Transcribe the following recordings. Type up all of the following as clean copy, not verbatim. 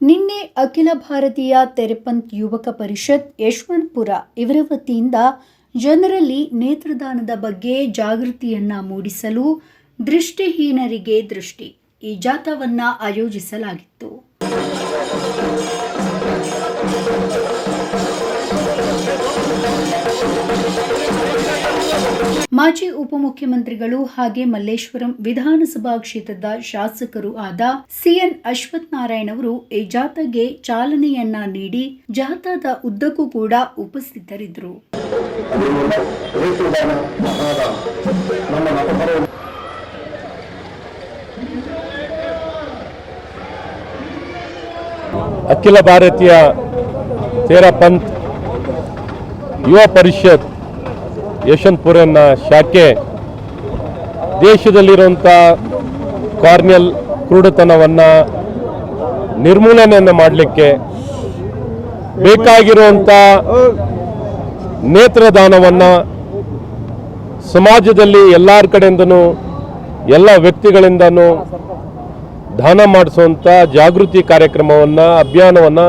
ನಿನ್ನೆ ಅಖಿಲ ಭಾರತೀಯ ತೆರಪಂತ್ ಯುವಕ ಪರಿಷತ್ ಯಶವಂತಪುರ ಇವರ ವತಿಯಿಂದ ಜನರಲ್ಲಿ ನೇತ್ರದಾನದ ಬಗ್ಗೆ ಜಾಗೃತಿಯನ್ನ ಮೂಡಿಸಲು ದೃಷ್ಟಿಹೀನರಿಗೆ ದೃಷ್ಟಿ ಈ ಜಾಥಾವನ್ನ ಆಯೋಜಿಸಲಾಗಿತ್ತು. ಮಾಜಿ ಉಪಮುಖ್ಯಮಂತ್ರಿಗಳು ಹಾಗೆ ಮಲ್ಲೇಶ್ವರಂ ವಿಧಾನಸಭಾ ಕ್ಷೇತ್ರದ ಶಾಸಕರು ಆದ ಸಿಎನ್ ಅಶ್ವಥ್ ನಾರಾಯಣ್ ಅವರು ಈ ಜಾಥಾಗೆ ಚಾಲನೆಯನ್ನ ನೀಡಿ ಜಾಥಾದ ಉದ್ದಕ್ಕೂ ಕೂಡ ಉಪಸ್ಥಿತರಿದ್ದರು. ಅಖಿಲ ಭಾರತೀಯ ತೇರಪಂತ್ ಯುವ ಪರಿಷತ್ ಯಶವಂತಪುರನ ಶಾಖೆ ದೇಶದಲ್ಲಿರುವಂಥ ಕಾರ್ನಿಯಲ್ ಕ್ರೂಢತನವನ್ನು ನಿರ್ಮೂಲನೆಯನ್ನು ಮಾಡಲಿಕ್ಕೆ ಬೇಕಾಗಿರುವಂಥ ನೇತ್ರದಾನವನ್ನು ಸಮಾಜದಲ್ಲಿ ಎಲ್ಲರ ಕಡೆಯಿಂದನೂ ಎಲ್ಲ ವ್ಯಕ್ತಿಗಳಿಂದನೂ ದಾನ ಮಾಡಿಸುವಂಥ ಜಾಗೃತಿ ಕಾರ್ಯಕ್ರಮವನ್ನು ಅಭಿಯಾನವನ್ನು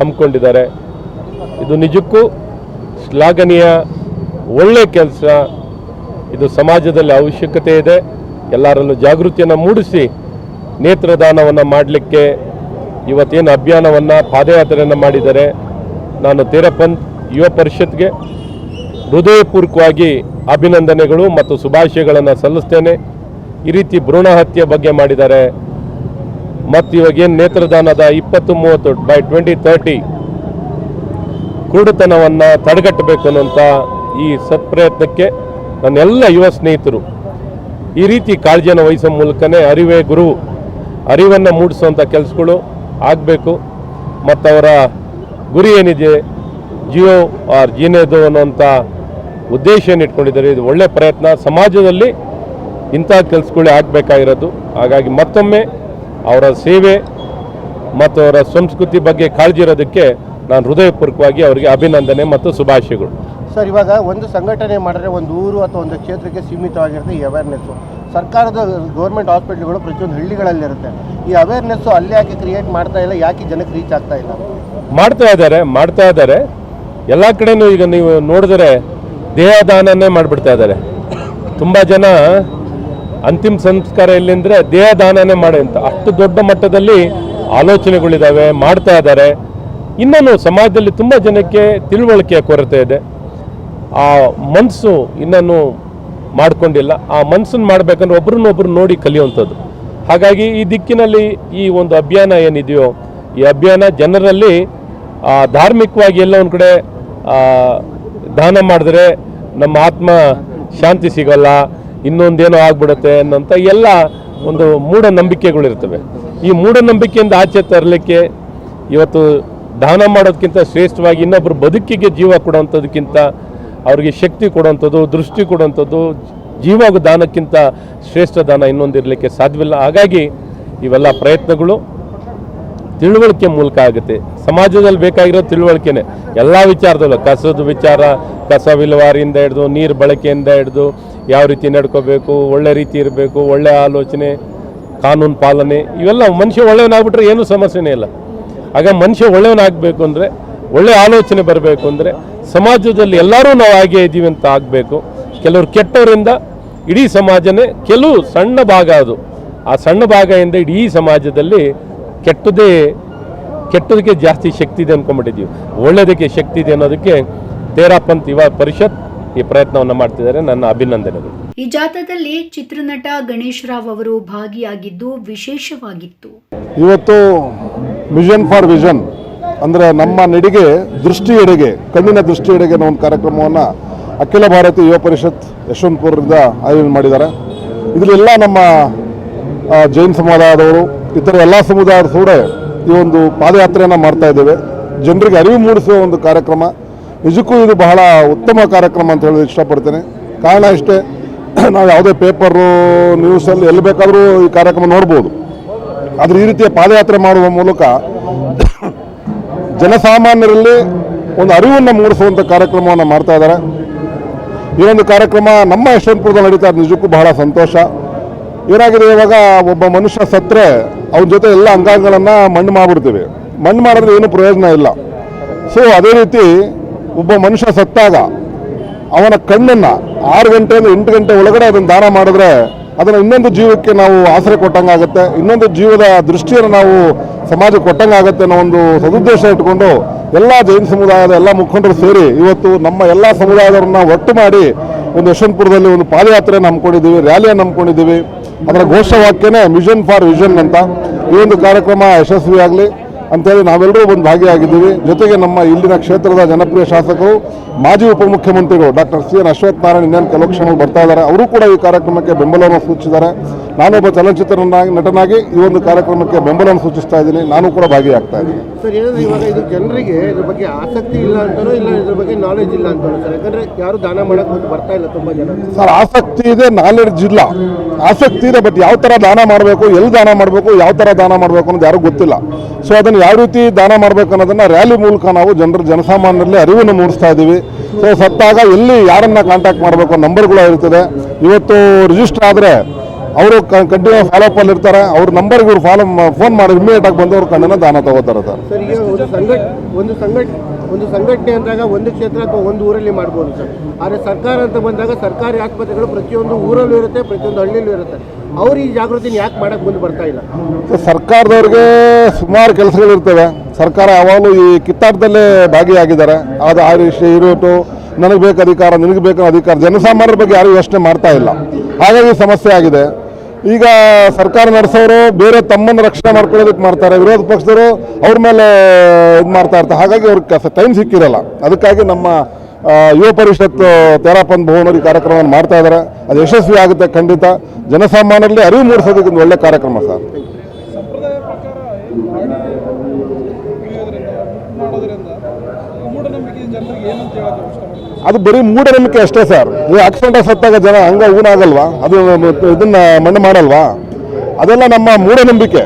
ಹಮ್ಮಿಕೊಂಡಿದ್ದಾರೆ. ಇದು ನಿಜಕ್ಕೂ ಶ್ಲಾಘನೀಯ ಒಳ್ಳೆಯ ಕೆಲಸ. ಇದು ಸಮಾಜದಲ್ಲಿ ಅವಶ್ಯಕತೆ ಇದೆ. ಎಲ್ಲರಲ್ಲೂ ಜಾಗೃತಿಯನ್ನು ಮೂಡಿಸಿ ನೇತ್ರದಾನವನ್ನು ಮಾಡಲಿಕ್ಕೆ ಇವತ್ತೇನು ಅಭಿಯಾನವನ್ನು ಪಾದಯಾತ್ರೆಯನ್ನು ಮಾಡಿದ್ದಾರೆ. ನಾನು ತೇರಪಂತ್ ಯುವ ಪರಿಷತ್ಗೆ ಹೃದಯಪೂರ್ವಕವಾಗಿ ಅಭಿನಂದನೆಗಳು ಮತ್ತು ಶುಭಾಶಯಗಳನ್ನು ಸಲ್ಲಿಸ್ತೇನೆ. ಈ ರೀತಿ ಭ್ರೂಣ ಹತ್ಯೆ ಬಗ್ಗೆ ಮಾಡಿದ್ದಾರೆ ಮತ್ತು ಇವಾಗೇನು ನೇತ್ರದಾನದ 2030 by 2030 ಕ್ರೂಢತನವನ್ನು ತಡೆಗಟ್ಟಬೇಕು ಅನ್ನುವಂಥ ಈ ಸತ್ಪ್ರಯತ್ನಕ್ಕೆ ನನ್ನೆಲ್ಲ ಯುವ ಸ್ನೇಹಿತರು ಈ ರೀತಿ ಕಾಳಜಿಯನ್ನು ವಹಿಸೋ ಮೂಲಕನೇ ಅರಿವೇ ಗುರು, ಅರಿವನ್ನು ಮೂಡಿಸುವಂಥ ಕೆಲಸಗಳು ಆಗಬೇಕು. ಮತ್ತು ಅವರ ಗುರಿ ಏನಿದೆ ಜಿಯೋ ಆರ್ ಜೀನೇದು ಅನ್ನುವಂಥ ಉದ್ದೇಶವನ್ನು ಇಟ್ಕೊಂಡಿದ್ದಾರೆ. ಇದು ಒಳ್ಳೆಯ ಪ್ರಯತ್ನ. ಸಮಾಜದಲ್ಲಿ ಇಂಥ ಕೆಲಸಗಳೇ ಆಗಬೇಕಾಗಿರೋದು. ಹಾಗಾಗಿ ಮತ್ತೊಮ್ಮೆ ಅವರ ಸೇವೆ ಮತ್ತು ಅವರ ಸಂಸ್ಕೃತಿ ಬಗ್ಗೆ ಕಾಳಜಿ ಇರೋದಕ್ಕೆ ನಾನು ಹೃದಯಪೂರ್ವಕವಾಗಿ ಅವರಿಗೆ ಅಭಿನಂದನೆ ಮತ್ತು ಶುಭಾಶಯಗಳು. ಸರ್, ಇವಾಗ ಒಂದು ಸಂಘಟನೆ ಮಾಡಿದ್ರೆ ಒಂದು ಊರು ಅಥವಾ ಒಂದು ಕ್ಷೇತ್ರಕ್ಕೆ ಸೀಮಿತವಾಗಿರುತ್ತೆ ಈ ಅವೇರ್ನೆಸ್ಸು. ಸರ್ಕಾರದ ಗೌರ್ಮೆಂಟ್ ಹಾಸ್ಪಿಟ್ಲ್ಗಳು ಪ್ರತಿಯೊಂದು ಹಳ್ಳಿಗಳಲ್ಲಿರುತ್ತೆ. ಈ ಅವೇರ್ನೆಸ್ಸು ಅಲ್ಲಿ ಯಾಕೆ ಕ್ರಿಯೇಟ್ ಮಾಡ್ತಾ ಇಲ್ಲ? ಯಾಕೆ ಜನಕ್ಕೆ ರೀಚ್ ಆಗ್ತಾ ಇಲ್ಲ? ಮಾಡ್ತಾ ಇದ್ದಾರೆ ಎಲ್ಲ ಕಡೆನೂ. ಈಗ ನೀವು ನೋಡಿದರೆ ದೇಹದಾನನೇ ಮಾಡಿಬಿಡ್ತಾ ಇದ್ದಾರೆ. ತುಂಬ ಜನ ಅಂತಿಮ ಸಂಸ್ಕಾರ ಎಲ್ಲಿಂದರೆ ದೇಹದಾನನೇ ಮಾಡಿ ಅಂತ ಅಷ್ಟು ದೊಡ್ಡ ಮಟ್ಟದಲ್ಲಿ ಆಲೋಚನೆಗಳಿದ್ದಾವೆ, ಮಾಡ್ತಾ ಇದ್ದಾರೆ. ಇನ್ನೂ ಸಮಾಜದಲ್ಲಿ ತುಂಬ ಜನಕ್ಕೆ ತಿಳುವಳಿಕೆಯ ಕೊರತೆ ಇದೆ. ಆ ಮನಸ್ಸು ಇನ್ನೂ ಮಾಡಿಕೊಂಡಿಲ್ಲ. ಆ ಮನಸ್ಸನ್ನು ಮಾಡಬೇಕಂದ್ರೆ ಒಬ್ರನ್ನೊಬ್ರು ನೋಡಿ ಕಲಿಯುವಂಥದ್ದು. ಹಾಗಾಗಿ ಈ ದಿಕ್ಕಿನಲ್ಲಿ ಈ ಒಂದು ಅಭಿಯಾನ ಏನಿದೆಯೋ ಈ ಅಭಿಯಾನ ಜನರಲ್ಲಿ ಧಾರ್ಮಿಕವಾಗಿ ಎಲ್ಲ ಒಂದು ಕಡೆ ದಾನ ಮಾಡಿದ್ರೆ ನಮ್ಮ ಆತ್ಮ ಶಾಂತಿ ಸಿಗೋಲ್ಲ, ಇನ್ನೊಂದೇನೋ ಆಗ್ಬಿಡುತ್ತೆ ಅನ್ನೋಂಥ ಎಲ್ಲ ಒಂದು ಮೂಢನಂಬಿಕೆಗಳಿರ್ತವೆ. ಈ ಮೂಢನಂಬಿಕೆಯಿಂದ ಆಚೆ ತರಲಿಕ್ಕೆ ಇವತ್ತು ದಾನ ಮಾಡೋದಕ್ಕಿಂತ ಶ್ರೇಷ್ಠವಾಗಿ ಇನ್ನೊಬ್ಬರು ಬದುಕಿಗೆ ಜೀವ ಕೊಡುವಂಥದಕ್ಕಿಂತ ಅವರಿಗೆ ಶಕ್ತಿ ಕೊಡುವಂಥದ್ದು, ದೃಷ್ಟಿ ಕೊಡುವಂಥದ್ದು, ಜೀವ ದಾನಕ್ಕಿಂತ ಶ್ರೇಷ್ಠ ದಾನ ಇನ್ನೊಂದಿರಲಿಕ್ಕೆ ಸಾಧ್ಯವಿಲ್ಲ. ಹಾಗಾಗಿ ಇವೆಲ್ಲ ಪ್ರಯತ್ನಗಳು ತಿಳುವಳಿಕೆ ಮೂಲಕ ಆಗುತ್ತೆ. ಸಮಾಜದಲ್ಲಿ ಬೇಕಾಗಿರೋ ತಿಳುವಳಿಕೆನೇ ಎಲ್ಲ ವಿಚಾರದಲ್ಲೂ. ಕಸದ ವಿಚಾರ, ಕಸ ವಿಲೇವಾರಿಯಿಂದ ಹಿಡಿದು ನೀರು ಬಳಕೆಯಿಂದ ಹಿಡಿದು ಯಾವ ರೀತಿ ನಡ್ಕೋಬೇಕು, ಒಳ್ಳೆ ರೀತಿ ಇರಬೇಕು, ಒಳ್ಳೆಯ ಆಲೋಚನೆ, ಕಾನೂನು ಪಾಲನೆ, ಇವೆಲ್ಲ ಮನುಷ್ಯ ಒಳ್ಳೆಯವನಾಗ್ಬಿಟ್ರೆ ಏನೂ ಸಮಸ್ಯೆನೇ ಇಲ್ಲ. ಆಗ ಮನುಷ್ಯ ಒಳ್ಳೆಯವನಾಗಬೇಕು ಅಂದರೆ, ಒಳ್ಳೆಯ ಆಲೋಚನೆ ಬರಬೇಕು ಅಂದರೆ ಸಮಾಜದಲ್ಲಿ ಎಲ್ಲರೂ ನಾವು ಹಾಗೆ ಇದ್ದೀವಿ ಅಂತ ಆಗಬೇಕು. ಕೆಲವರು ಕೆಟ್ಟವರಿಂದ ಇಡೀ ಸಮಾಜನೇ, ಕೆಲವು ಸಣ್ಣ ಭಾಗ, ಅದು ಆ ಸಣ್ಣ ಭಾಗದಿಂದ ಇಡೀ ಸಮಾಜದಲ್ಲಿ ಕೆಟ್ಟದಕ್ಕೆ ಜಾಸ್ತಿ ಶಕ್ತಿ ಇದೆ ಅಂದ್ಕೊಂಡ್ಬಿಟ್ಟಿದ್ದೀವಿ. ಒಳ್ಳೆಯದಕ್ಕೆ ಶಕ್ತಿ ಇದೆ ಅನ್ನೋದಕ್ಕೆ ತೇರಪಂತ್ ಯುವ ಪರಿಷತ್ ಈ ಪ್ರಯತ್ನವನ್ನು ಮಾಡ್ತಿದ್ದಾರೆ. ನನ್ನ ಅಭಿನಂದನೆಗಳು. ಈ ಜಾಥಾದಲ್ಲಿ ಚಿತ್ರನಟ ಗಣೇಶ್ ರಾವ್ ಅವರು ಭಾಗಿಯಾಗಿದ್ದು ವಿಶೇಷವಾಗಿತ್ತು. ಇವತ್ತು ವಿಷನ್ ಫಾರ್ ವಿಷನ್ ಅಂದರೆ ನಮ್ಮ ನಡಿಗೆ ದೃಷ್ಟಿ ಎಡೆಗೆ, ಕಣ್ಣಿನ ದೃಷ್ಟಿ ಎಡೆಗೆ ಅನ್ನೋ ಒಂದು ಕಾರ್ಯಕ್ರಮವನ್ನು ಅಖಿಲ ಭಾರತೀಯ ಯುವ ಪರಿಷತ್ ಯಶವಂತಪುರದಿಂದ ಆಯೋಜನೆ ಮಾಡಿದ್ದಾರೆ. ಇದರಲ್ಲೆಲ್ಲ ನಮ್ಮ ಜೈನ್ ಸಮುದಾಯದವರು, ಇತರ ಎಲ್ಲ ಸಮುದಾಯದ ಕೂಡ ಈ ಒಂದು ಪಾದಯಾತ್ರೆಯನ್ನು ಮಾಡ್ತಾ ಇದ್ದೇವೆ. ಜನರಿಗೆ ಅರಿವು ಮೂಡಿಸುವ ಒಂದು ಕಾರ್ಯಕ್ರಮ. ನಿಜಕ್ಕೂ ಇದು ಬಹಳ ಉತ್ತಮ ಕಾರ್ಯಕ್ರಮ ಅಂತ ಹೇಳೋದು ಇಷ್ಟಪಡ್ತೇನೆ. ಕಾರಣ ಇಷ್ಟೇ, ನಾವು ಯಾವುದೇ ಪೇಪರು, ನ್ಯೂಸಲ್ಲಿ ಎಲ್ಲಿ ಬೇಕಾದರೂ ಈ ಕಾರ್ಯಕ್ರಮ ನೋಡ್ಬೋದು. ಆದರೆ ಈ ರೀತಿಯ ಪಾದಯಾತ್ರೆ ಮಾಡುವ ಮೂಲಕ ಜನಸಾಮಾನ್ಯರಲ್ಲಿ ಒಂದು ಅರಿವನ್ನು ಮೂಡಿಸುವಂಥ ಕಾರ್ಯಕ್ರಮವನ್ನು ಮಾಡ್ತಾ ಇದ್ದಾರೆ. ಈ ಒಂದು ಕಾರ್ಯಕ್ರಮ ನಮ್ಮ ಯಶವಂತಪುರದಲ್ಲಿ ನಡೀತಾ ನಿಜಕ್ಕೂ ಬಹಳ ಸಂತೋಷ. ಏನಾಗಿದೆ ಇವಾಗ ಒಬ್ಬ ಮನುಷ್ಯ ಸತ್ತರೆ ಅವನ ಜೊತೆ ಎಲ್ಲ ಅಂಗಾಂಗಗಳನ್ನು ಮಣ್ಣು ಮಾಡಿಬಿಡ್ತೀವಿ. ಮಣ್ಣು ಮಾಡಿದ್ರೆ ಏನು ಪ್ರಯೋಜನ ಇಲ್ಲ. ಸೊ ಅದೇ ರೀತಿ ಒಬ್ಬ ಮನುಷ್ಯ ಸತ್ತಾಗ ಅವನ ಕಣ್ಣನ್ನು 6 ಗಂಟೆಯಿಂದ 8 ಗಂಟೆ ಒಳಗಡೆ ಅದನ್ನು ದಾನ ಮಾಡಿದ್ರೆ ಅದನ್ನು ಇನ್ನೊಂದು ಜೀವಕ್ಕೆ ನಾವು ಆಸರೆ ಕೊಟ್ಟಂಗಾಗುತ್ತೆ, ಇನ್ನೊಂದು ಜೀವದ ದೃಷ್ಟಿಯನ್ನು ನಾವು ಸಮಾಜಕ್ಕೆ ಕೊಟ್ಟಂಗಾಗುತ್ತೆ ಅನ್ನೋ ಒಂದು ಸದುದ್ದೇಶ ಇಟ್ಕೊಂಡು ಎಲ್ಲ ಜೈನ ಸಮುದಾಯದ ಎಲ್ಲ ಮುಖಂಡರು ಸೇರಿ ಇವತ್ತು ನಮ್ಮ ಎಲ್ಲ ಸಮುದಾಯದವ್ರನ್ನ ಒಟ್ಟು ಮಾಡಿ ಒಂದು ಯಶವಂತಪುರದಲ್ಲಿ ಒಂದು ಪಾದಯಾತ್ರೆಯನ್ನು ಹಮ್ಮಿಕೊಂಡಿದ್ದೀವಿ, ರ್ಯಾಲಿಯನ್ನು ಹಮ್ಮಿಕೊಂಡಿದ್ದೀವಿ. ಅದರ ಘೋಷವಾಕ್ಯನೇ ಮಿಷನ್ ಫಾರ್ ವಿಷನ್ ಅಂತ. ಈ ಒಂದು ಕಾರ್ಯಕ್ರಮ ಯಶಸ್ವಿಯಾಗಲಿ ಅಂತೇಳಿ ನಾವೆಲ್ಲರೂ ಒಂದು ಭಾಗಿಯಾಗಿದ್ದೀವಿ. ಜೊತೆಗೆ ನಮ್ಮ ಇಲ್ಲಿನ ಕ್ಷೇತ್ರದ ಜನಪ್ರಿಯ ಶಾಸಕರು ಮಾಜಿ ಉಪಮುಖ್ಯಮಂತ್ರಿಗಳು ಡಾಕ್ಟರ್ ಸಿ ಎನ್ ಅಶ್ವತ್ಥನಾರಾಯಣ ಇನ್ನೇನು ಕೆಲವು ಕ್ಷಣಗಳು ಬರ್ತಾ ಇದ್ದಾರೆ. ಅವರು ಕೂಡ ಈ ಕಾರ್ಯಕ್ರಮಕ್ಕೆ ಬೆಂಬಲವನ್ನು ಸೂಚಿಸಿದ್ದಾರೆ. ನಾನೊಬ್ಬ ಚಲನಚಿತ್ರ ನಟನಾಗಿ ಈ ಒಂದು ಕಾರ್ಯಕ್ರಮಕ್ಕೆ ಬೆಂಬಲವನ್ನು ಸೂಚಿಸ್ತಾ ಇದ್ದೀನಿ. ನಾನು ಕೂಡ ಭಾಗಿಯಾಗ್ತಾ ಇದ್ದೀನಿ. ಸರ್, ಏನಂದ್ರೆ ಇವಾಗ ಇದು ಜನರಿಗೆ ಇದ್ರ ಬಗ್ಗೆ ಆಸಕ್ತಿ ಇಲ್ಲ ಅಂತಾನೋ ಇಲ್ಲ ಇದ್ರ ಬಗ್ಗೆ ನಾಲೆಜ್ ಇಲ್ಲ ಅಂತಾನೋ ಸರ್? ಯಾಕಂದ್ರೆ ಯಾರು ದಾನ ಮಾಡಕ್ಕೆ ಬರ್ತಾ ಇಲ್ಲ ತುಂಬಾ ಜನ. ಸರ್, ಆಸಕ್ತಿ ಇದೆ, ನಾಲೆಡ್ಜ್ ಇಲ್ಲ. ಆಸಕ್ತಿ ಇದೆ, ಬಟ್ ಯಾವ ಥರ ದಾನ ಮಾಡಬೇಕು, ಎಲ್ಲಿ ದಾನ ಮಾಡಬೇಕು, ಯಾವ ಥರ ದಾನ ಮಾಡಬೇಕು ಅನ್ನೋದು ಯಾರಿಗೂ ಗೊತ್ತಿಲ್ಲ. ಸೊ ಅದನ್ನು ಯಾವ ರೀತಿ ದಾನ ಮಾಡಬೇಕು ಅನ್ನೋದನ್ನು ರ್ಯಾಲಿ ಮೂಲಕ ನಾವು ಜನಸಾಮಾನ್ಯರಲ್ಲಿ ಅರಿವನ್ನು ಮೂಡಿಸ್ತಾ ಇದ್ದೀವಿ. ಸೊ ಸತ್ತಾಗ ಎಲ್ಲಿ ಯಾರನ್ನ ಕಾಂಟ್ಯಾಕ್ಟ್ ಮಾಡಬೇಕು ನಂಬರ್ಗಳು ಇರ್ತದೆ. ಇವತ್ತು ರಿಜಿಸ್ಟರ್ ಆದರೆ ಅವರು ಕಂಟಿನ್ಯೂ ಫಾಲೋಅಪ್ ಅಲ್ಲಿ ಇರ್ತಾರೆ. ಅವ್ರ ನಂಬರ್ಗೆ ಇವ್ರು ಫೋನ್ ಮಾಡಿ ಇಮಿಡಿಯೇಟ್ ಆಗಿ ಬಂದು ಅವ್ರ ಕಣ್ಣನ್ನು ದಾನ ತಗೋತಾರೆ ಸರ್. ಸರ್, ಈಗ ಒಂದು ಸಂಘಟನೆ ಅಂದಾಗ ಒಂದು ಕ್ಷೇತ್ರ ಅಥವಾ ಒಂದು ಊರಲ್ಲಿ ಮಾಡ್ಬೋದು ಸರ್. ಆದರೆ ಸರ್ಕಾರ ಅಂತ ಬಂದಾಗ ಸರ್ಕಾರಿ ಆಸ್ಪತ್ರೆಗಳು ಪ್ರತಿಯೊಂದು ಊರಲ್ಲೂ ಇರುತ್ತೆ, ಪ್ರತಿಯೊಂದು ಹಳ್ಳಿಯಲ್ಲೂ ಇರುತ್ತೆ. ಅವ್ರು ಈ ಜಾಗೃತಿನ ಯಾಕೆ ಮಾಡಕ್ಕೆ ಮುಂದೆ ಬರ್ತಾ ಇಲ್ಲ? ಸರ್ಕಾರದವ್ರಿಗೆ ಸುಮಾರು ಕೆಲಸಗಳಿರ್ತವೆ. ಸರ್ಕಾರ ಯಾವಾಗಲೂ ಈ ಕಿತ್ತಾಟದಲ್ಲೇ ಭಾಗಿಯಾಗಿದ್ದಾರೆ. ಅದು ಆ ಇರೋಟು ನನಗೆ ಬೇಕು ಅಧಿಕಾರ, ನಿನಗೆ ಬೇಕು ಅಧಿಕಾರ, ಜನಸಾಮಾನ್ಯರ ಬಗ್ಗೆ ಯಾರು ಯೋಚನೆ ಮಾಡ್ತಾ ಇಲ್ಲ. ಹಾಗಾಗಿ ಸಮಸ್ಯೆ ಆಗಿದೆ. ಈಗ ಸರ್ಕಾರ ನಡೆಸೋರು ಬೇರೆ ತಮ್ಮನ್ನು ರಕ್ಷಣೆ ಮಾಡ್ಕೊಳ್ಳೋದಕ್ಕೆ ಮಾಡ್ತಾರೆ, ವಿರೋಧ ಪಕ್ಷದವರು ಅವ್ರ ಮೇಲೆ ಇದು ಮಾಡ್ತಾ ಇರ್ತಾರೆ. ಹಾಗಾಗಿ ಅವ್ರಿಗೆ ಟೈಮ್ ಸಿಕ್ಕಿರಲ್ಲ. ಅದಕ್ಕಾಗಿ ನಮ್ಮ ಯುವ ಪರಿಷತ್ ತೇರಾಪಂತ್ ಭವನರು ಈ ಕಾರ್ಯಕ್ರಮವನ್ನು ಮಾಡ್ತಾ ಇದ್ದಾರೆ. ಅದು ಯಶಸ್ವಿ ಆಗುತ್ತೆ ಖಂಡಿತ. ಜನಸಾಮಾನ್ಯರಲ್ಲಿ ಅರಿವು ಮೂಡಿಸೋದಕ್ಕೆ ಒಂದು ಒಳ್ಳೆ ಕಾರ್ಯಕ್ರಮ ಸರ್. ಅದು ಬರೀ ಮೂಢನಂಬಿಕೆ ಅಷ್ಟೇ ಸರ್. ಈ ಆಕ್ಸಿಡೆಂಟ್ ಸತ್ತಾಗ ಜನ ಹಂಗ ಊನಾಗಲ್ವಾ, ಅದು ಇದನ್ನ ಮಣ್ಣು ಮಾಡಲ್ವಾ, ಅದೆಲ್ಲ ನಮ್ಮ ಮೂಢನಂಬಿಕೆ.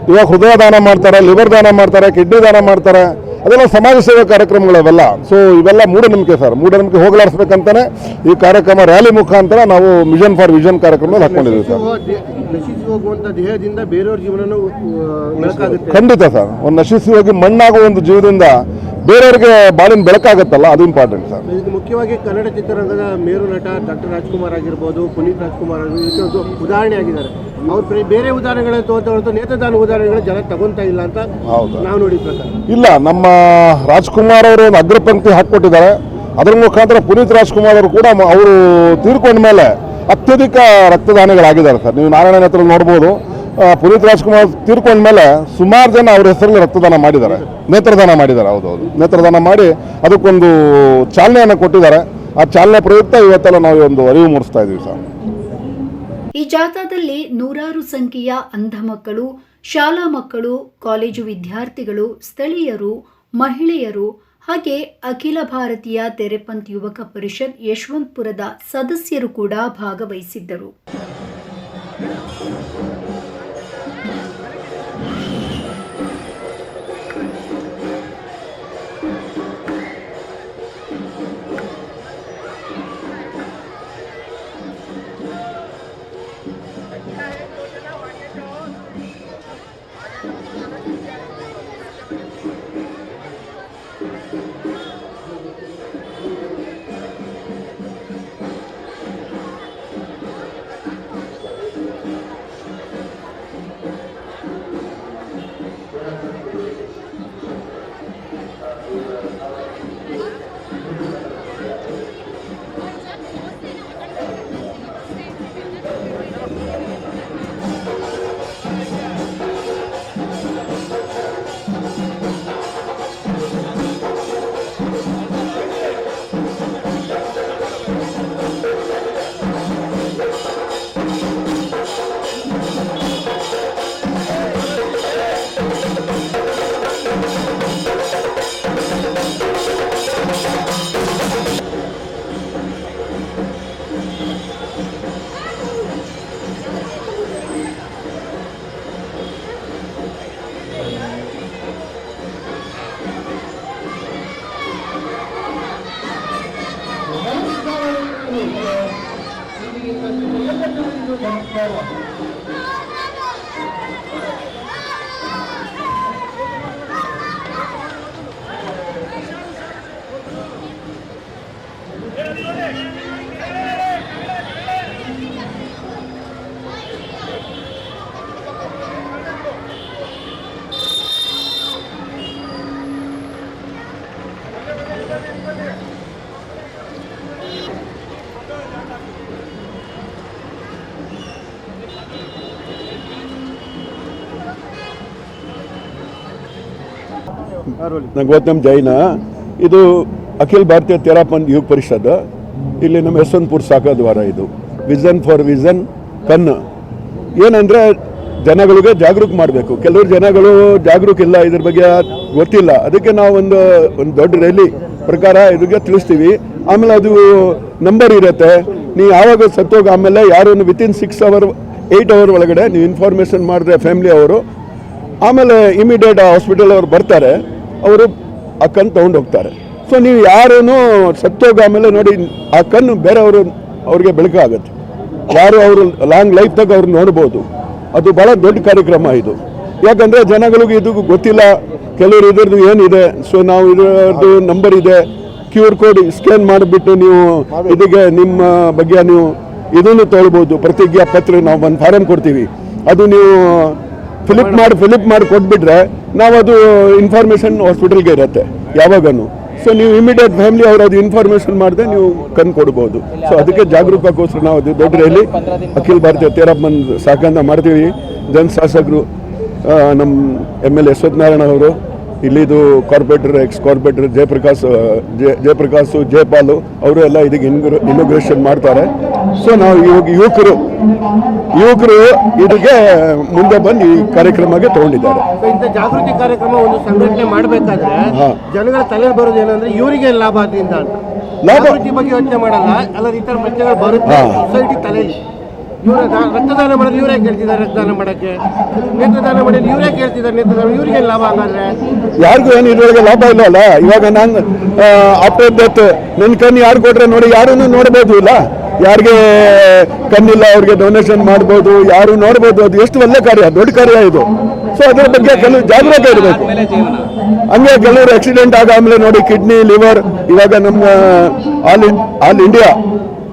ಇವಾಗ ಹೃದಯ ದಾನ ಮಾಡ್ತಾರೆ, ಲಿವರ್ ದಾನ ಮಾಡ್ತಾರೆ, ಕಿಡ್ನಿ ದಾನ ಮಾಡ್ತಾರೆ, ಅದೆಲ್ಲ ಸಮಾಜ ಸೇವೆ ಕಾರ್ಯಕ್ರಮಗಳು ಅವೆಲ್ಲ. ಸೊ ಇವೆಲ್ಲ ಮೂಢನಂಬಿಕೆ ಸರ್. ಮೂಢನಂಬಿಕೆ ಹೋಗಲಾಡಿಸ್ಬೇಕಂತಾನೆ ಈ ಕಾರ್ಯಕ್ರಮ ರ್ಯಾಲಿ ಮುಖಾಂತರ ನಾವು ಮಿಷನ್ ಫಾರ್ ವಿಷನ್ ಕಾರ್ಯಕ್ರಮದಲ್ಲಿ ಹಾಕೊಂಡಿದ್ದೀವಿ ಸರ್. ನಶಿಸಿ ಹೋಗುವಂತ ದೇಹದಿಂದ ಬೇರೆಯವ್ರ ಜೀವನನೂ ಬೆಳಕಾಗುತ್ತೆ. ಖಂಡಿತ ಸರ್. ಒಂದು ನಶಿಸಿ ಹೋಗಿ ಮಣ್ಣಾಗುವ ಒಂದು ಜೀವನದಿಂದ ಬೇರೆಯವರಿಗೆ ಬಾಳಿನ ಬೆಳಕಾಗತ್ತಲ್ಲ, ಅದು ಇಂಪಾರ್ಟೆಂಟ್ ಸರ್. ಇದಕ್ಕೆ ಮುಖ್ಯವಾಗಿ ಕನ್ನಡ ಚಿತ್ರರಂಗದ ಮೇರು ನಟ ಡಾಕ್ಟರ್ ರಾಜ್ಕುಮಾರ್ ಆಗಿರ್ಬೋದು, ಪುನೀತ್ ರಾಜ್ಕುಮಾರ್ ಆಗಿರ್ಬೋದು, ಇದಕ್ಕೆ ಒಂದು ಉದಾಹರಣೆ ಆಗಿದ್ದಾರೆ. ಅವ್ರು ಬೇರೆ ಉದಾಹರಣೆಗಳನ್ನ ತಗೋತಾ ನೇತ್ರದಾನ ಉದಾಹರಣೆಗಳು ಜನ ತಗೊಂತಾ ಇಲ್ಲ ಅಂತ ನಾವು ನೋಡಿದ ಪ್ರಕಾರ. ಇಲ್ಲ, ನಮ್ಮ ರಾಜ್ಕುಮಾರ್ ಅವರು ಒಂದು ಅಗ್ರಪಂಕ್ತಿ ಹಾಕಿಕೊಟ್ಟಿದ್ದಾರೆ. ಅದರ ಮುಖಾಂತರ ಪುನೀತ್ ರಾಜ್ಕುಮಾರ್ ಅವರು ಕೂಡ ಅವರು ತೀರ್ಕೊಂಡ ಮೇಲೆ ಅತ್ಯಧಿಕ ರಕ್ತದಾನಿಗಳಾಗಿದ್ದಾರೆ ಸರ್. ನೀವು ನಾರಾಯಣ ನೇತ್ರ ನೋಡ್ಬೋದು. ಪುನೀತ್ ರಾಜ್ಕುಮಾರ್ ತೀರ್ಕೊಂಡ ಮೇಲೆ ಸುಮಾರು ಜನ ಅವ್ರ ಹೆಸರಲ್ಲಿ ನೇತ್ರದಾನ ಮಾಡಿದ್ದಾರೆ. ಹೌದೌದು, ನೇತ್ರದಾನ ಮಾಡಿ ಅದಕ್ಕೊಂದು ಚಾಲನೆಯನ್ನು ಕೊಟ್ಟಿದ್ದಾರೆ. ಆ ಚಾಲನೆ ಪ್ರಯುಕ್ತ ಇವತ್ತೆಲ್ಲ ನಾವು ಒಂದು ಅರಿವು ಮೂಡಿಸ್ತಾ ಇದ್ದೀವಿ ಸರ್. ಈ ಜಾಥಾದಲ್ಲಿ ನೂರಾರು ಸಂಖ್ಯೆಯ ಅಂಧ ಮಕ್ಕಳು, ಶಾಲಾ ಮಕ್ಕಳು, ಕಾಲೇಜು ವಿದ್ಯಾರ್ಥಿಗಳು, ಸ್ಥಳೀಯರು, ಮಹಿಳೆಯರು ಹಾಗೆ ಅಖಿಲ ಭಾರತೀಯ ತೆರೆಪಂಥ್ ಯುವಕ ಪರಿಷತ್ ಯಶವಂತಪುರದ ಸದಸ್ಯರು ಕೂಡ ಭಾಗವಹಿಸಿದ್ದರು. Thank you. ನಾನು ಗೌತಮ್ ಜೈನ. ಇದು ಅಖಿಲ ಭಾರತೀಯ ತೇರಾಪಂಥ್ ಯುವ ಪರಿಷತ್, ಇಲ್ಲಿ ನಮ್ಮ ಯಶವಂತಪುರ ಶಾಖಾದ್ವಾರ. ಇದು ವಿಷನ್ ಫಾರ್ ವಿಷನ್ ಕಣ್ಣು ಏನಂದರೆ ಜನಗಳಿಗೆ ಜಾಗೃತ ಮಾಡಬೇಕು. ಕೆಲವರು ಜನಗಳು ಜಾಗೃತ ಇಲ್ಲ, ಇದ್ರ ಬಗ್ಗೆ ಗೊತ್ತಿಲ್ಲ. ಅದಕ್ಕೆ ನಾವು ಒಂದು ದೊಡ್ಡ ರ್ಯಾಲಿ ಪ್ರಕಾರ ಇದ್ರಿಗೆ ತಿಳಿಸ್ತೀವಿ. ಆಮೇಲೆ ಅದು ನಂಬರ್ ಇರುತ್ತೆ, ನೀವು ಯಾವಾಗ ಸತ್ತೋಗ ಆಮೇಲೆ ಯಾರು ವಿತಿನ್ 6 hours 8 hours ಒಳಗಡೆ ನೀವು ಇನ್ಫಾರ್ಮೇಷನ್ ಮಾಡಿದ್ರೆ ಫ್ಯಾಮಿಲಿ ಅವರು ಆಮೇಲೆ ಇಮಿಡಿಯೇಟ್ ಹಾಸ್ಪಿಟಲ್ ಅವ್ರು ಬರ್ತಾರೆ, ಅವರು ಆ ಕಣ್ಣು ತೊಗೊಂಡು ಹೋಗ್ತಾರೆ. ಸೊ ನೀವು ಯಾರೂ ಸತ್ತೋಗ ಆಮೇಲೆ ನೋಡಿ ಆ ಕಣ್ಣು ಬೇರೆಯವರು ಅವ್ರಿಗೆ ಬೆಳಕಾಗುತ್ತೆ, ಯಾರು ಅವರು ಲಾಂಗ್ ಲೈಫ್ ತಗ ಅವ್ರು ನೋಡ್ಬೋದು. ಅದು ಭಾಳ ದೊಡ್ಡ ಕಾರ್ಯಕ್ರಮ ಇದು. ಯಾಕಂದರೆ ಜನಗಳಿಗೆ ಇದು ಗೊತ್ತಿಲ್ಲ, ಕೆಲವರು ಇದ್ರದ್ದು ಏನಿದೆ. ಸೊ ನಾವು ಇದರದ್ದು ನಂಬರ್ ಇದೆ, QR ಕೋಡ್ ಸ್ಕ್ಯಾನ್ ಮಾಡಿಬಿಟ್ಟು ನೀವು ಇದಕ್ಕೆ ನಿಮ್ಮ ಬಗ್ಗೆ ನೀವು ಇದನ್ನು ತೊಗೊಳ್ಬೋದು. ಪ್ರತಿಜ್ಞಾ ಪತ್ರ ನಾವು ಒಂದು ಫಾರಮ್ ಕೊಡ್ತೀವಿ, ಅದು ನೀವು ಫಿಲಿಪ್ ಮಾಡಿ ಕೊಟ್ಬಿಟ್ರೆ ನಾವು ಅದು ಇನ್ಫಾರ್ಮೇಷನ್ ಹಾಸ್ಪಿಟಲ್ಗೆ ಇರುತ್ತೆ ಯಾವಾಗನು. ಸೊ ನೀವು ಇಮಿಡಿಯೇಟ್ ಫ್ಯಾಮಿಲಿ ಅವರು ಅದು ಇನ್ಫಾರ್ಮೇಷನ್ ಮಾಡಿದ್ರೆ ನೀವು ಕಣ್ಣು ಕೊಡ್ಬೋದು. ಸೊ ಅದಕ್ಕೆ ಜಾಗರೂಕಕ್ಕೋಸ್ಕರ ನಾವು ಅದು ದೊಡ್ಡ ರ್ಯಾಲಿ ಅಖಿಲ ಭಾರತೀಯ ತೇರಾಪಂಥ್ ಶಾಖೆಯಿಂದ ಮಾಡ್ತೀವಿ. ಜನಶಾಸಕರು ನಮ್ಮ MLA ಯಶವಂತನಾರಾಯಣ ಅವರು, ಇಲ್ಲಿದು ಕಾರ್ಪೊರೇಟರ್ ಎಕ್ಸ್ ಕಾರ್ಪೊರೇಟರ್ ಜಯಪ್ರಕಾಶ್ ಜಯಪಾಲು ಅವರು ಎಲ್ಲ ಇದಕ್ಕೆ ಇನಾಗ್ರೇಷನ್ ಮಾಡ್ತಾರೆ. ಸೊ ನಾವು ಇವಾಗ ಯುವಕರು ಇದಕ್ಕೆ ಮುಂದೆ ಬಂದು ಈ ಕಾರ್ಯಕ್ರಮಕ್ಕೆ ತಗೊಂಡಿದ್ದಾರೆ. ಇಂಥ ಜಾಗೃತಿ ಕಾರ್ಯಕ್ರಮ ಒಂದು ಸಂಘಟನೆ ಮಾಡಬೇಕಾದ್ರೆ ಜನಗಳ ತಲೆ ಬರೋದು ಏನಂದ್ರೆ ಇವರಿಗೆ ಲಾಭ ಅದರಿಂದ ಅಂತ. ಜಾಗೃತಿ ಬಗ್ಗೆ ಯೋಚನೆ ಮಾಡಲ್ಲ, ಅಲ್ಲ ಇತರ ಪ್ರಶ್ನೆಗಳು ಬರುತ್ತೆ ಸೊಸೈಟಿ ತಲೆಯಲ್ಲಿ. ಇವರು ರಕ್ತದಾನ ಮಾಡೋದು ಇವರೇ ಕೇಳ್ತಿದ್ದಾರೆ, ರಕ್ತದಾನ ಮಾಡೋಕ್ಕೆ. ನೇತ್ರದಾನ ಮಾಡೋದು ಇವರೇ ಕೇಳ್ತಿದ್ದಾರೆ, ನೇತ್ರದಾನ ಇವರಿಗೆ ಲಾಭ ಹಂಗಾದ್ರೆ ಯಾರಿಗೂ ಏನು ಇದ್ರೊಳಗೆ ಲಾಭ ಇಲ್ಲವಲ್ಲ. ಇವಾಗ ನಾನು ಆಫ್ಟರ್ ಡೆತ್ ನನ್ನ ಕಣ್ಣು ಯಾರು ಕೊಟ್ರೆ ನೋಡಿ ಯಾರೂ ನೋಡ್ಬೋದು ಇಲ್ಲ, ಯಾರಿಗೆ ಕಣ್ಣಿಲ್ಲ ಅವ್ರಿಗೆ ಡೊನೇಷನ್ ಮಾಡ್ಬೋದು, ಯಾರು ನೋಡ್ಬೋದು. ಅದು ಎಷ್ಟು ಒಳ್ಳೆ ಕಾರ್ಯ, ದೊಡ್ಡ ಕಾರ್ಯ ಇದು. ಸೊ ಅದ್ರ ಬಗ್ಗೆ ಕೆಲವು ಜಾಗೃತಿ ಇರಬೇಕು. ಹಂಗೆ ಕೆಲವರು ಆಕ್ಸಿಡೆಂಟ್ ಆಮೇಲೆ ನೋಡಿ ಕಿಡ್ನಿ ಲಿವರ್, ಇವಾಗ ನಮ್ಮ ಆಲ್ ಇಂಡಿಯಾ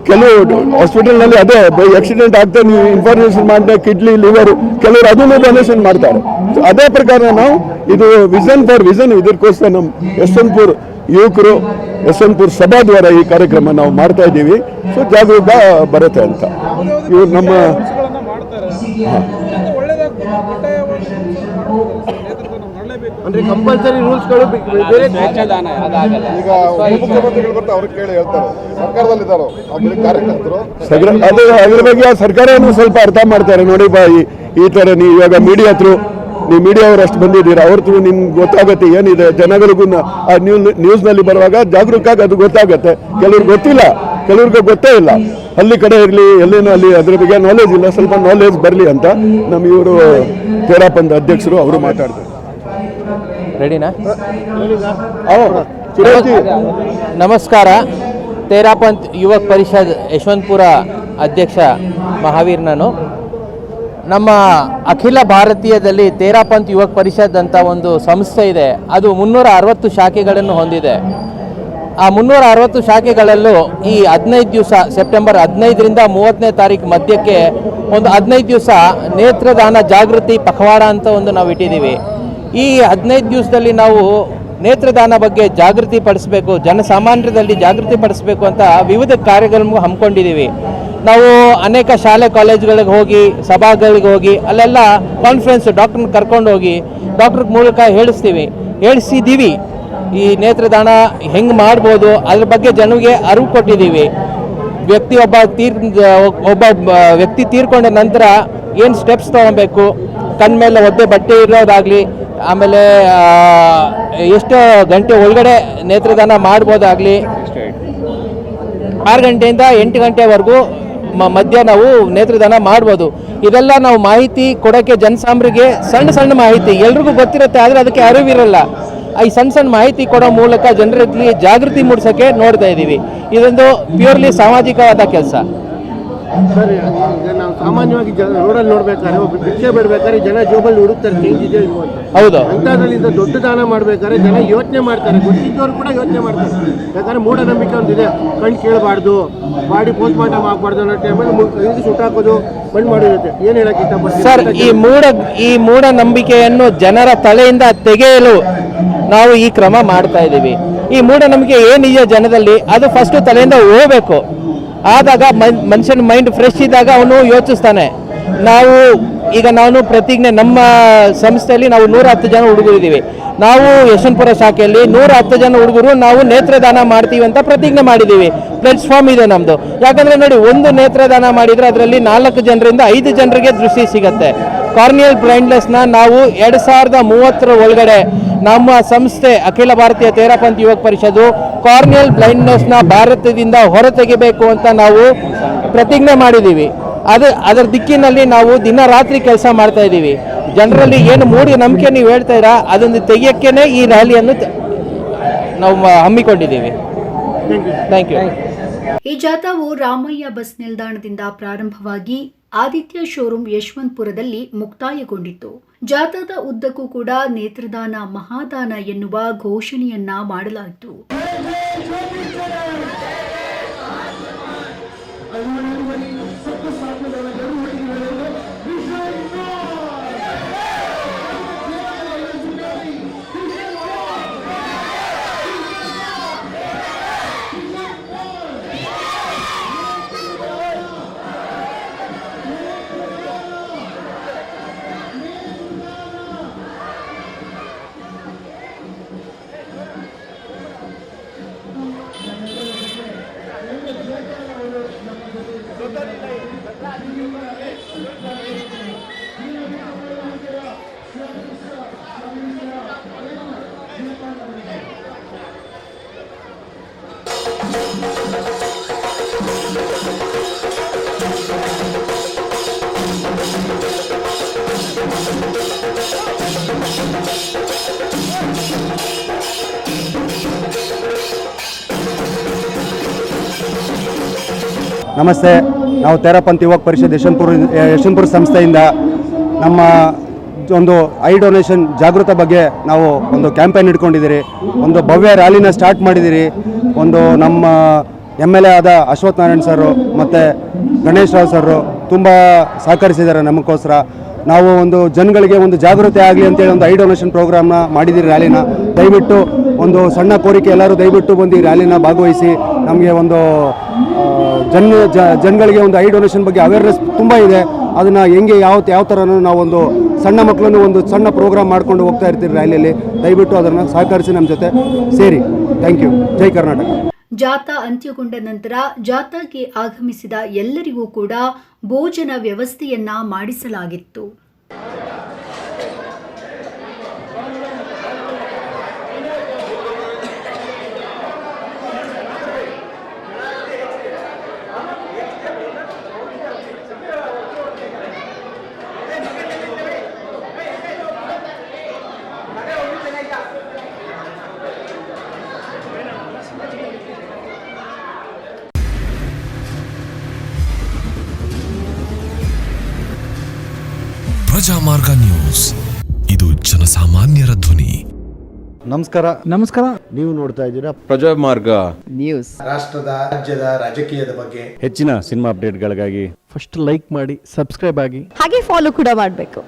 ಕೆಲವು ಹಾಸ್ಪಿಟಲ್ನಲ್ಲಿ ಅದೇ ಆಕ್ಸಿಡೆಂಟ್ ಆಗ್ತಾ ನೀವು ಇನ್ಫಾರ್ಮೇಷನ್ ಮಾಡಿದ್ರೆ ಕಿಡ್ನಿ ಲಿವರ್ ಕೆಲವರು ಅದನ್ನು ಡೊನೇಷನ್ ಮಾಡ್ತಾರೆ. ಸೊ ಅದೇ ಪ್ರಕಾರ ನಾವು ಇದು ವಿಷನ್ ಫಾರ್ ವಿಷನ್ ಇದಕ್ಕೋಸ್ಕರ ನಮ್ಮ ಯಶವಂತಪುರ ಯುವಕರು ಯಶವಂತಪುರ ಸಭಾದ್ವಾರ ಈ ಕಾರ್ಯಕ್ರಮ ನಾವು ಮಾಡ್ತಾ ಇದ್ದೀವಿ. ಸೊ ಜಾಗರೂಕ ಬರುತ್ತೆ ಅಂತ ಇವ್ರು ನಮ್ಮ ಅಂದ್ರೆ ಕಂಪಲ್ಸರಿ ರೂಲ್ಸ್ಗಳು ಬೇರೆ. ಈಗ ಉಪಮುಖ್ಯಮಂತ್ರಿಗಳು ಬರ್ತಾರೆ, ಅವ್ರಿಗೆ ಕೇಳಿ ಹೇಳ್ತಾರೆ, ಸರ್ಕಾರದಲ್ಲಿದ್ದಾರೋ ಕಾರ್ಯಕರ್ತರು ಅದು ಅದ್ರ ಬಗ್ಗೆ ಸರ್ಕಾರನೂ ಸ್ವಲ್ಪ ಅರ್ಥ ಮಾಡ್ತಾರೆ. ನೋಡಿ ಬಾ ಈ ಥರ ನೀವು ಇವಾಗ ನೀವು ಮೀಡಿಯಾ ಅವರು ಅಷ್ಟು ಬಂದಿದ್ದೀರಾ, ಅವ್ರದ್ದು ನಿಮ್ಗೆ ಗೊತ್ತಾಗುತ್ತೆ ಏನಿದೆ. ಜನಗಳಿಗೂ ಆ ನ್ಯೂಸ್ನಲ್ಲಿ ಬರುವಾಗ ಜಾಗರೂಕವಾಗಿ ಅದು ಗೊತ್ತಾಗುತ್ತೆ. ಕೆಲವ್ರಿಗೆ ಗೊತ್ತಿಲ್ಲ, ಕೆಲವ್ರಿಗೆ ಗೊತ್ತೇ ಇಲ್ಲ. ಹಳ್ಳಿ ಕಡೆ ಇರಲಿ ಎಲ್ಲಿನೂ ಅಲ್ಲಿ ಅದ್ರ ಬಗ್ಗೆ ನಾಲೆಜ್ ಇಲ್ಲ, ಸ್ವಲ್ಪ ನಾಲೆಜ್ ಬರಲಿ ಅಂತ ನಮ್ಮ ಇವರು ತೇರಾಪಂಥ್ ಅಧ್ಯಕ್ಷರು ಅವರು ಮಾತಾಡ್ತಾರೆ. ರೆಡಿನಾ? ನಮಸ್ಕಾರ. ತೇರಾಪಂಥ್ ಯುವಕ ಪರಿಷತ್ ಯಶವಂತಪುರ ಅಧ್ಯಕ್ಷ ಮಹಾವೀರ್ ನಾನು. ನಮ್ಮ ಅಖಿಲ ಭಾರತೀಯದಲ್ಲಿ ತೇರಾಪಂಥ್ ಯುವಕ ಪರಿಷತ್ ಅಂತ ಒಂದು ಸಂಸ್ಥೆ ಇದೆ. ಅದು 360 ಶಾಖೆಗಳನ್ನು ಹೊಂದಿದೆ. ಆ 360 ಶಾಖೆಗಳಲ್ಲೂ ಈ 15 ದಿವಸ ಸೆಪ್ಟೆಂಬರ್ 15ರಿಂದ 30ನೇ ತಾರೀಕು ಮಧ್ಯಕ್ಕೆ ಒಂದು 15 ದಿವಸ ನೇತ್ರದಾನ ಜಾಗೃತಿ ಪಖವಾಡ ಅಂತ ಒಂದು ನಾವು ಇಟ್ಟಿದ್ದೀವಿ. ಈ 15 ದಿವಸದಲ್ಲಿ ನಾವು ನೇತ್ರದಾನ ಬಗ್ಗೆ ಜಾಗೃತಿ ಪಡಿಸಬೇಕು, ಜನಸಾಮಾನ್ಯರಲ್ಲಿ ಜಾಗೃತಿ ಪಡಿಸಬೇಕು ಅಂತ ವಿವಿಧ ಕಾರ್ಯಗಳನ್ನು ಹಮ್ಮಿಕೊಂಡಿದ್ದೀವಿ. ನಾವು ಅನೇಕ ಶಾಲೆ ಕಾಲೇಜುಗಳಿಗೆ ಹೋಗಿ ಸಭಾಗಳಿಗೆ ಹೋಗಿ ಅಲ್ಲೆಲ್ಲ ಕಾನ್ಫರೆನ್ಸ್ ಡಾಕ್ಟ್ರನ್ನ ಕರ್ಕೊಂಡು ಹೋಗಿ ಡಾಕ್ಟ್ರ್ ಮೂಲಕ ಹೇಳಿಸಿದ್ದೀವಿ. ಈ ನೇತ್ರದಾನ ಹೆಂಗೆ ಮಾಡ್ಬೋದು ಅದ್ರ ಬಗ್ಗೆ ಜನರಿಗೆ ಅರಿವು ಕೊಟ್ಟಿದ್ದೀವಿ. ಒಬ್ಬ ವ್ಯಕ್ತಿ ತೀರ್ಕೊಂಡ ನಂತರ ಏನು ಸ್ಟೆಪ್ಸ್ ತೊಗೊಬೇಕು, ಕಣ್ಮೇಲೆ ಒದ್ದೆ ಬಟ್ಟೆ ಇರೋದಾಗಲಿ, ಆಮೇಲೆ ಎಷ್ಟು ಗಂಟೆ ಒಳಗಡೆ ನೇತ್ರದಾನ ಮಾಡ್ಬೋದಾಗಲಿ, 6 ಗಂಟೆಯಿಂದ 8 ಗಂಟೆವರೆಗೂ ಮಧ್ಯ ನಾವು ನೇತ್ರದಾನ ಮಾಡ್ಬೋದು. ಇದೆಲ್ಲ ನಾವು ಮಾಹಿತಿ ಕೊಡೋಕ್ಕೆ ಜನಸಾಮಾನ್ಯರಿಗೆ ಸಣ್ಣ ಮಾಹಿತಿ ಎಲ್ರಿಗೂ ಗೊತ್ತಿರುತ್ತೆ, ಆದರೆ ಅದಕ್ಕೆ ಅರಿವಿರಲ್ಲ. ಈ ಸಣ್ಣ ಮಾಹಿತಿ ಕೊಡೋ ಮೂಲಕ ಜನರಲ್ಲಿ ಜಾಗೃತಿ ಮೂಡಿಸೋಕ್ಕೆ ನೋಡ್ತಾ ಇದ್ದೀವಿ. ಇದೊಂದು ಪ್ಯೂರ್ಲಿ ಸಾಮಾಜಿಕವಾದ ಕೆಲಸ. ಸರ್, ನಾವು ಸಾಮಾನ್ಯವಾಗಿ ರೋಡಲ್ಲಿ ನೋಡ್ಬೇಕಾದ್ರೆ ಒಬ್ಬ ಭಿಕ್ಷೆ ಬಿಡ್ಬೇಕಾದ್ರೆ ಜನ ಜೋಬಲ್ಲಿ ಹುಡುಕ್ತಾರೆ ಚೇಂಜ್ ಇದೆ ಇಲ್ವೋ ಅಂತ. ಹೌದು. ಅಂಥದ್ರಲ್ಲಿ ದೊಡ್ಡ ದಾನ ಮಾಡ್ಬೇಕಾದ್ರೆ ಜನ ಯೋಚನೆ ಮಾಡ್ತಾರೆ, ಗೊತ್ತಿದ್ದವ್ರು ಕೂಡ ಯೋಚನೆ ಮಾಡ್ತಾರೆ. ಯಾಕಂದ್ರೆ ಮೂಢನಂಬಿಕೆ ಒಂದಿದೆ, ಕಣ್ಣು ಕೇಳಬಾರ್ದು, ಬಾಡಿ ಪೋಸ್ಟ್ ಮಾರ್ಟಮ್ ಆಗಬಾರ್ದು ಅನ್ನೋ ಟೈಮಲ್ಲಿ ಸುಟ್ಟಾಕೋದು ಮಣ್ಣು ಮಾಡಿರುತ್ತೆ. ಏನು ಹೇಳಕ್ಕೆ ಇಷ್ಟಪಡ್ತೀವಿ ಸರ್? ಈ ಮೂಢನಂಬಿಕೆಯನ್ನು ಜನರ ತಲೆಯಿಂದ ತೆಗೆಯಲು ನಾವು ಈ ಕ್ರಮ ಮಾಡ್ತಾ ಇದ್ದೀವಿ. ಈ ಮೂಢನಂಬಿಕೆ ಏನಿದೆ ಜನದಲ್ಲಿ ಅದು ಫಸ್ಟ್ ತಲೆಯಿಂದ ಹೋಗಬೇಕು. ಆದಾಗ ಮನುಷ್ಯನ ಮೈಂಡ್ ಫ್ರೆಶ್ ಇದ್ದಾಗ ಅವನು ಯೋಚಿಸ್ತಾನೆ. ನಾವು ಈಗ ನಾನು ಪ್ರತಿಜ್ಞೆ ನಮ್ಮ ಸಂಸ್ಥೆಯಲ್ಲಿ ನಾವು 110 ಜನ ಹುಡುಗರು ಇದ್ದೀವಿ. ನಾವು ಯಶವಂತಪುರ ಶಾಖೆಯಲ್ಲಿ 110 ಜನ ಹುಡುಗರು ನಾವು ನೇತ್ರದಾನ ಮಾಡ್ತೀವಿ ಅಂತ ಪ್ರತಿಜ್ಞೆ ಮಾಡಿದ್ದೀವಿ. ಪ್ಲಾಟ್ಫಾರ್ಮ್ ಇದೆ ನಮ್ಮದು. ಯಾಕಂದರೆ ನೋಡಿ, ಒಂದು ನೇತ್ರದಾನ ಮಾಡಿದರೆ ಅದರಲ್ಲಿ 4 ಜನರಿಂದ 5 ಜನರಿಗೆ ದೃಷ್ಟಿ ಸಿಗುತ್ತೆ. ಕಾರ್ನಿಯಲ್ ಬ್ಲೈಂಡ್ನೆಸ್ನ ನಾವು 2030 ಒಳಗಡೆ ನಮ್ಮ ಸಂಸ್ಥೆ ಅಖಿಲ ಭಾರತೀಯ ತೇರಾಪಂಥ್ ಯುವಕ ಪರಿಷತ್ತು ಕಾರ್ನಿಯಲ್ ಬ್ಲೈಂಡ್ನೆಸ್ನ ಭಾರತದಿಂದ ಹೊರತೆಗೆಬೇಕು ಅಂತ ನಾವು ಪ್ರತಿಜ್ಞೆ ಮಾಡಿದ್ದೀವಿ. ಅದರ ದಿಕ್ಕಿನಲ್ಲಿ ನಾವು ದಿನ ರಾತ್ರಿ ಕೆಲಸ ಮಾಡ್ತಾ ಇದ್ದೀವಿ. ಜನರಲ್ಲಿ ಏನು ಮೂಢ ನಂಬಿಕೆ ನೀವು ಹೇಳ್ತಾ ಇರಾ, ಅದನ್ನು ತೆಗೆಯೋಕ್ಕೇ ಈ ರ್ಯಾಲಿಯನ್ನು ನಾವು ಹಮ್ಮಿಕೊಂಡಿದ್ದೀವಿ. Thank you. ಈ ಜಾಥಾವು ರಾಮಯ್ಯ ಬಸ್ ನಿಲ್ದಾಣದಿಂದ ಪ್ರಾರಂಭವಾಗಿ ಆದಿತ್ಯ ಶೋರೂಮ್ ಯಶವಂತಪುರದಲ್ಲಿ ಮುಕ್ತಾಯಗೊಂಡಿತ್ತು. ಜಾಥಾದ ಉದ್ದಕ್ಕೂ ಕೂಡ ನೇತ್ರದಾನ ಮಹಾದಾನ ಎನ್ನುವ ಘೋಷಣೆಯನ್ನ ಮಾಡಲಾಯಿತು. ನಮಸ್ತೆ. ನಾವು ತೇರಾಪಂಥ್ ಯುವಕ ಪರಿಷತ್ ಯಶವಂತಪುರ ಸಂಸ್ಥೆಯಿಂದ ನಮ್ಮ ಒಂದು ಐ ಡೊನೇಷನ್ ಜಾಗೃತ ಬಗ್ಗೆ ನಾವು ಒಂದು ಕ್ಯಾಂಪೇನ್ ಇಟ್ಕೊಂಡಿದ್ದೀರಿ. ಒಂದು ಭವ್ಯ ರ್ಯಾಲಿನ ಸ್ಟಾರ್ಟ್ ಮಾಡಿದ್ದೀರಿ. ಒಂದು ನಮ್ಮ MLA ಆದ ಅಶ್ವಥ್ ನಾರಾಯಣ್ ಸರು ಮತ್ತು ಗಣೇಶ್ ರಾವ್ ಸರು ತುಂಬ ಸಹಕರಿಸಿದ್ದಾರೆ ನಮಗೋಸ್ಕರ. ನಾವು ಒಂದು ಜನಗಳಿಗೆ ಒಂದು ಜಾಗೃತಿ ಆಗಲಿ ಅಂತೇಳಿ ಒಂದು ಐ ಡೊನೇಷನ್ ಪ್ರೋಗ್ರಾಮ್ನ ಮಾಡಿದ್ದೀರಿ. ರ್ಯಾಲಿನ ದಯವಿಟ್ಟು ಒಂದು ಸಣ್ಣ ಕೋರಿಕೆ, ಎಲ್ಲರೂ ದಯವಿಟ್ಟು ಬಂದು ಈ ರ್ಯಾಲಿನ ಭಾಗವಹಿಸಿ. ನಮಗೆ ಒಂದು ಜನಗಳಿಗೆ ಒಂದು ಐ ಡೊನೇಷನ್ ಬಗ್ಗೆ ಅವೇರ್ನೆಸ್ ತುಂಬ ಇದೆ. ಅದನ್ನು ಹೆಂಗೆ ಯಾವ ಥರನೂ ನಾವೊಂದು ಸಣ್ಣ ಮಕ್ಕಳನ್ನು ಒಂದು ಸಣ್ಣ ಪ್ರೋಗ್ರಾಮ್ ಮಾಡ್ಕೊಂಡು ಹೋಗ್ತಾ ಇರ್ತೀವಿ ರ್ಯಾಲಿಯಲ್ಲಿ. ದಯವಿಟ್ಟು ಅದನ್ನು ಸಹಕರಿಸಿ ನಮ್ಮ ಜೊತೆ ಸೇರಿ. Thank you. ಜೈ ಕರ್ನಾಟಕ. ಜಾಥಾ ಅಂತ್ಯಗೊಂಡ ನಂತರ ಜಾಥಾಗೆ ಆಗಮಿಸಿದ ಎಲ್ಲರಿಗೂ ಕೂಡ ಭೋಜನ ವ್ಯವಸ್ಥೆಯನ್ನ ಮಾಡಿಸಲಾಗಿತ್ತು. ಪ್ರಜಾಮಾರ್ಗ ನ್ಯೂಸ್, ಇದು ಜನಸಾಮಾನ್ಯರ ಧ್ವನಿ. ನಮಸ್ಕಾರ. ನೀವು ನೋಡ್ತಾ ಇದ್ದೀರಾ ಪ್ರಜಾಮಾರ್ಗ ನ್ಯೂಸ್. ರಾಷ್ಟ್ರದ, ರಾಜ್ಯದ, ರಾಜಕೀಯದ ಬಗ್ಗೆ ಹೆಚ್ಚಿನ ಸಿನಿಮಾ ಅಪ್ಡೇಟ್ಗಳಿಗಾಗಿ ಫಸ್ಟ್ ಲೈಕ್ ಮಾಡಿ, ಸಬ್ಸ್ಕ್ರೈಬ್ ಆಗಿ, ಹಾಗೆ ಫಾಲೋ ಕೂಡ ಮಾಡಬೇಕು.